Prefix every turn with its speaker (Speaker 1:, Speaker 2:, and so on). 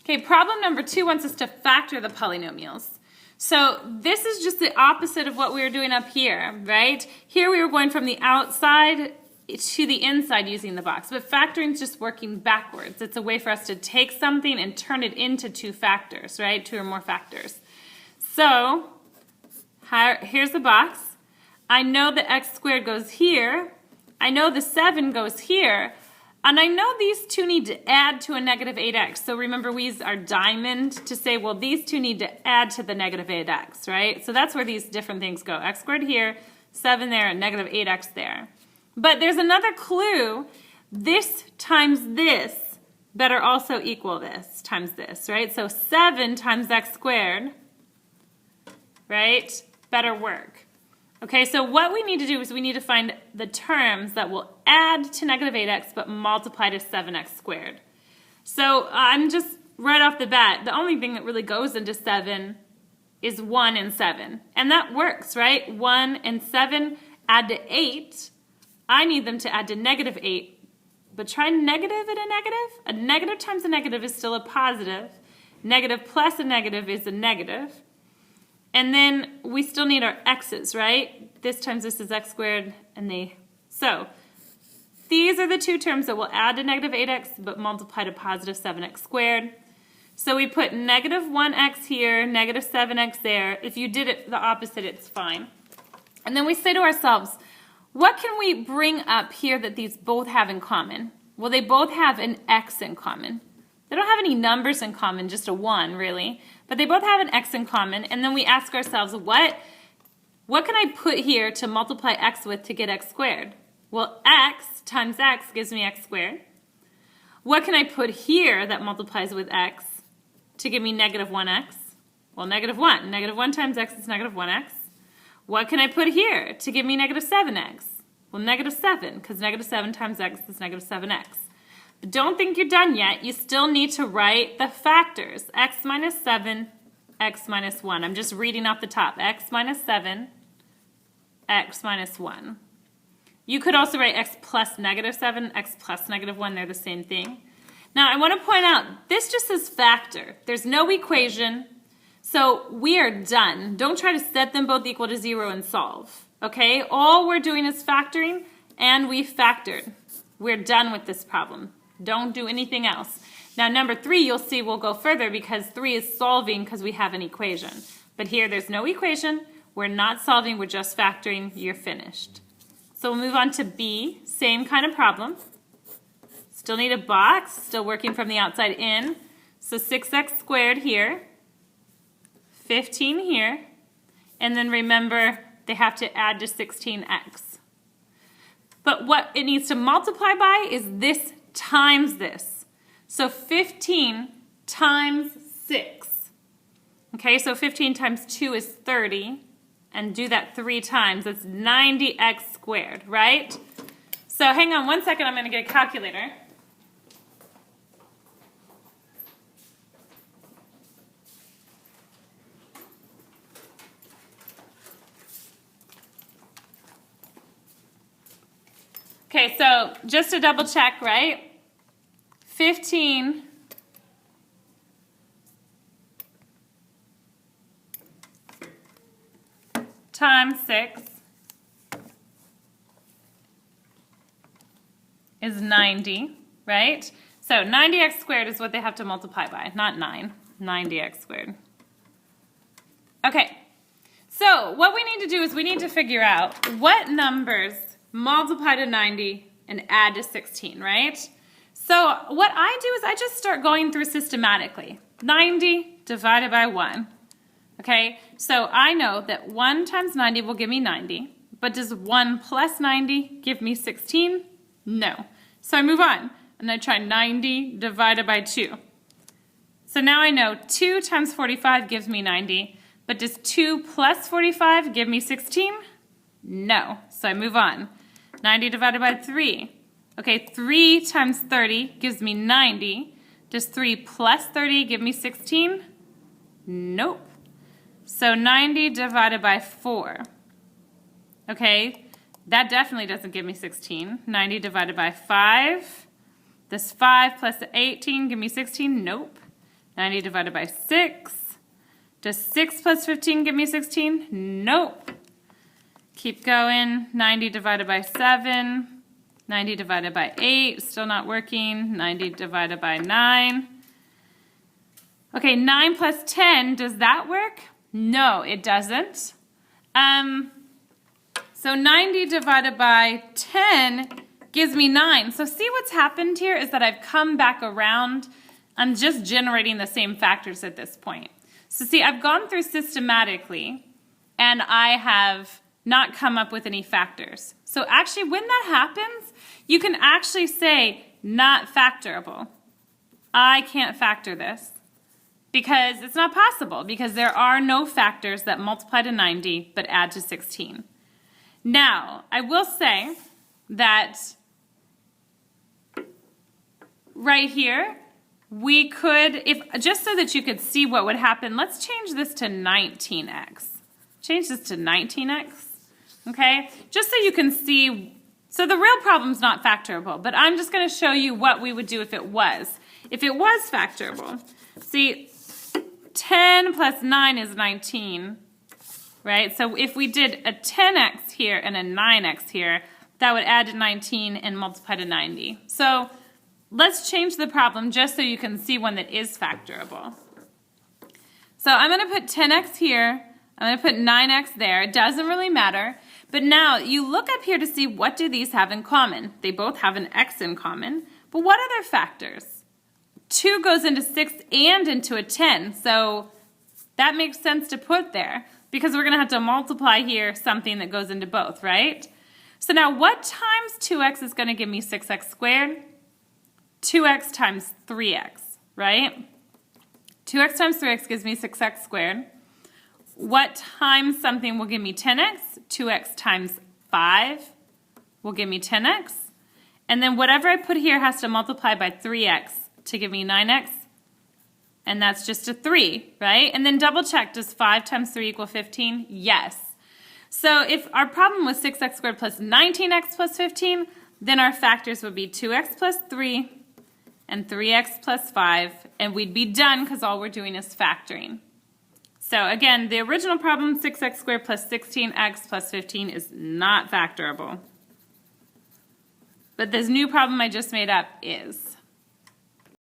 Speaker 1: Okay, problem number 2 wants us to factor the polynomials. So this is just the opposite of what we were doing up here, right? Here we were going from the outside to the inside using the box, but factoring is just working backwards. It's a way for us to take something and turn it into 2 factors, right? 2 or more factors. So here's the box. I know the x squared goes here. I know the 7 goes here. And I know these 2 need to add to a negative 8x. So remember, we use our diamond to say, well, these 2 need to add to the negative 8x, right? So that's where these different things go. X squared here, 7 there, and negative 8x there. But there's another clue. This times this better also equal this times this, right? So 7 times x squared, right, better work. Okay, so what we need to do is we need to find the terms that will add to negative 8x but multiply to 7x squared. So I'm just right off the bat, the only thing that really goes into 7 is 1 and 7. And that works, right? 1 and 7 add to 8. I need them to add to negative 8. But try negative and a negative. A negative times a negative is still a positive. Negative plus a negative is a negative. And then we still need our x's, right? This times this is x squared, and so these are the 2 terms that will add to negative 8x but multiply to positive 7x squared. So we put negative 1x here, negative 7x there. If you did it the opposite, it's fine. And then we say to ourselves, what can we bring up here that these both have in common? Well, they both have an x in common. They don't have any numbers in common, just a 1, really. But they both have an x in common, and then we ask ourselves, what can I put here to multiply x with to get x squared? Well, x times x gives me x squared. What can I put here that multiplies with x to give me negative 1x? Well, negative 1. Negative 1 times x is negative 1x. What can I put here to give me negative 7x? Well, negative 7, because negative 7 times x is negative 7x. But don't think you're done yet. You still need to write the factors. X minus 7, x minus 1. I'm just reading off the top. X minus 7, x minus 1. You could also write x plus negative 7, x plus negative 1. They're the same thing. Now, I want to point out, this just says factor. There's no equation, so we are done. Don't try to set them both equal to 0 and solve. Okay? All we're doing is factoring, and we factored. We're done with this problem. Don't do anything else. Now, number 3, you'll see we'll go further because 3 is solving because we have an equation. But here, there's no equation. We're not solving. We're just factoring. You're finished. So we'll move on to B. Same kind of problem. Still need a box. Still working from the outside in. So 6x squared here. 15 here. And then remember, they have to add to 16x. But what it needs to multiply by is this times this. So 15 times 6. Okay, so 15 times 2 is 30. And do that 3 times. That's 90x squared, right? So hang on 1 second. I'm going to get a calculator. Okay, so just to double check, right? 15 times 6 is 90, right? So 90x squared is what they have to multiply by, not 9. 90x squared. Okay, so what we need to do is we need to figure out what numbers multiply to 90 and add to 16, right? So what I do is I just start going through systematically. 90 divided by 1. Okay, so I know that 1 times 90 will give me 90, but does 1 plus 90 give me 16? No. So I move on, and I try 90 divided by 2. So now I know 2 times 45 gives me 90, but does 2 plus 45 give me 16? No. So I move on. 90 divided by 3. Okay, 3 times 30 gives me 90. Does 3 plus 30 give me 16? Nope. So 90 divided by 4. Okay, that definitely doesn't give me 16. 90 divided by 5. Does 5 plus 18 give me 16? Nope. 90 divided by 6. Does 6 plus 15 give me 16? Nope. Keep going. 90 divided by 7. 90 divided by 8. Still not working. 90 divided by 9. Okay, 9 plus 10. Does that work? No, it doesn't. So 90 divided by 10 gives me 9. So see what's happened here is that I've come back around. I'm just generating the same factors at this point. So see, I've gone through systematically, and I have not come up with any factors. So actually, when that happens, you can actually say not factorable. I can't factor this because it's not possible, because there are no factors that multiply to 90 but add to 16. Now, I will say that right here, we could, just so that you could see what would happen, let's change this to 19x. Change this to 19x, okay? Just so you can see, so the real problem's not factorable, but I'm just going to show you what we would do if it was. If it was factorable, see, 10 plus 9 is 19, right? So if we did a 10x here and a 9x here, that would add to 19 and multiply to 90. So let's change the problem just so you can see one that is factorable. So I'm going to put 10x here. I'm going to put 9x there. It doesn't really matter. But now you look up here to see what do these have in common. They both have an x in common. But what are their factors? 2 goes into 6 and into a 10. So that makes sense to put there because we're going to have to multiply here something that goes into both, right? So now what times 2x is going to give me 6x squared? 2x times 3x, right? 2x times 3x gives me 6x squared. What times something will give me 10x? 2x times 5 will give me 10x. And then whatever I put here has to multiply by 3x to give me 9x. And that's just a 3, right? And then double check, does 5 times 3 equal 15? Yes. So if our problem was 6x squared plus 19x plus 15, then our factors would be 2x plus 3 and 3x plus 5, and we'd be done because all we're doing is factoring. So again, the original problem, 6x squared plus 16x plus 15, is not factorable. But this new problem I just made up is.